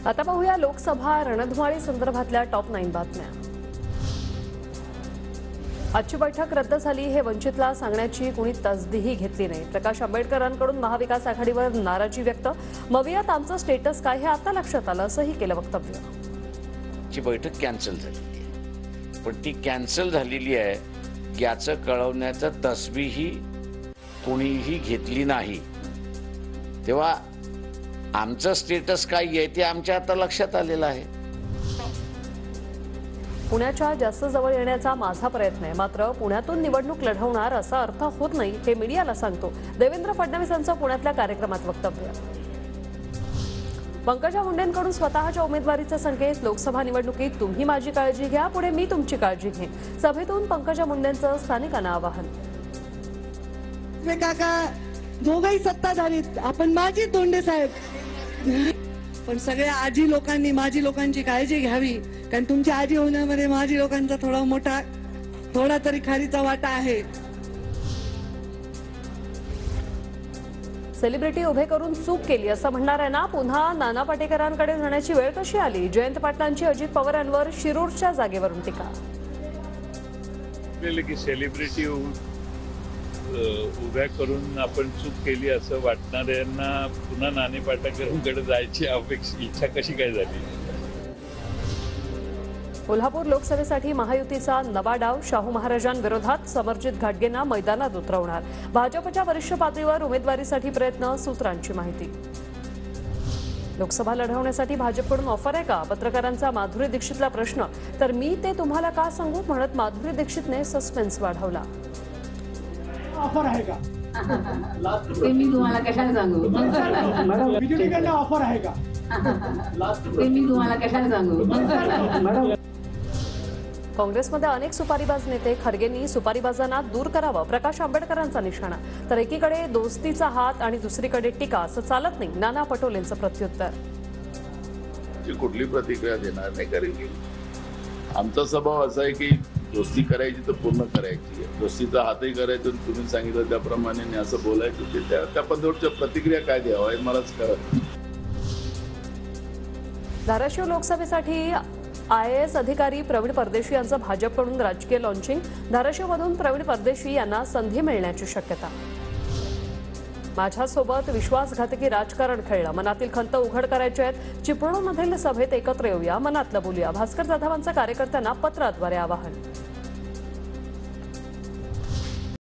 आता पाहूया लोकसभा रणधुमाळी संदर्भातल्या टॉप 9 बातम्या। आजची बैठक रद्द झाली हे वंचितला सांगण्याची कुणी तसदीही घेतली नाही। प्रकाश आंबेडकरांकडून महाविकास आघाडीवर नाराजी व्यक्त। मवियात आमचं स्टेटस काय हे आता लक्षात आलं असंही केलं वक्तव्य। ची बैठक कॅन्सल झाली आहे, पण ती कॅन्सल झालेली आहे याचं कळवण्याचा तसबीही कोणीही घेतली नाही। तेव्हा आमचं स्टेटस काय आहे ते आमच्या आता लक्षात आलेलं आहे। पुण्याच्या जास्त जवळ येण्याचा माझा प्रयत्न आहे, मात्र पुण्यातून निवडणूक लढवणार असा अर्थ होत नाही हे मीडियाला सांगतो। देवेंद्र फडणवीसांचं पुण्यातल्या कार्यक्रमात वक्तव्य। पंकजा मुंडेंकडून स्वतःच्या उमेदवारीचे संकेत। लोकसभा निवडणुकीत तुम्ही माझी काळजी घ्या, पुढे मी तुमची काळजी घेईन। सभेतून पंकजा मुंडेंचं स्थानिकांना आवाहन। काका दोघंही सत्ताधारीत, आपण माझी तोंडे साहेब, पण सगळ्या आजी लोकांनी माझी लोकांची काळजी घ्यावी, कारण तुमच्या आजी होण्यामध्ये माझी लोकांचा थोडा तरी खारीचा वाटा आहे। सेलिब्रिटी उभे करून चूक केली असं म्हणणाऱ्यांना पुन्हा नाना पाटेकरांकडे जाण्याची वेळ कशी आली? जयंत पाटलांची अजित पवारांवर शिरूरच्या जागेवरून टीका। सेलिब्रिटी उभ्या करून आपण चूक केली असं वाटणाऱ्यांना पुन्हा नाना पाटेकरांकडे जायची इच्छा कशी काय झाली? कोल्हापूर लोकसभेसाठी महायुतीचा नवा डाव। शाहू महाराजांविरोधात समरजित घाटगेंना मैदानात उतरवणार। भाजपच्या वरिष्ठ पातळीवर उमेदवारीसाठी प्रयत्न, सूत्रांची माहिती। लोकसभा लढवण्यासाठी भाजपकडून ऑफर आहे का? पत्रकारांचा माधुरी दीक्षितला प्रश्न, तर मी ते तुम्हाला का सांगू म्हणत माधुरी दीक्षितने सस्पेन्स वाढवला। ऑफर आहे का? ते मी तुम्हाला कशाला सांगू? मॅडम बीजेपीकडनं ऑफर आहे का? ते मी तुम्हाला कशाला सांगू? मॅडम काँग्रेसमध्ये अनेक सुपारीबाज नेते। खरगेंनी सुपारीबाजांना दूर करावं, प्रकाश आंबेडकरांचा निशाणा। तर एकीकडे दोस्तीचा हात आणि दुसरीकडे टीका असं चालत नाही, नाना पटोलेंचं प्रत्युत्तर। कुठली प्रतिक्रिया देणार नाही, कारण की आमचा स्वभाव असा आहे की दोस्ती करायची तर पूर्ण करायची आहे। दोस्तीचा हातही करायचं, तुम्ही सांगितलं त्याप्रमाणे असं बोलायचं, ते त्या पद्धतीच्या प्रतिक्रिया काय द्यावं हे मलाच कळत नाही। धाराशिव लोकसभेसाठी IAS अधिकारी प्रवीण परदेशी यांचं भाजपकडून राजकीय लॉन्चिंग। धाराशिवमधून प्रवीण परदेशी यांना संधी मिळण्याची शक्यता। माझ्यासोबत विश्वासघातकी राजकारण खेळलं, मनातील खंत उघड करायचे आहेत। चिपळूणमधील सभेत एकत्र येऊया, मनातलं बोलूया। भास्कर जाधवांचं कार्यकर्त्यांना पत्राद्वारे आवाहन।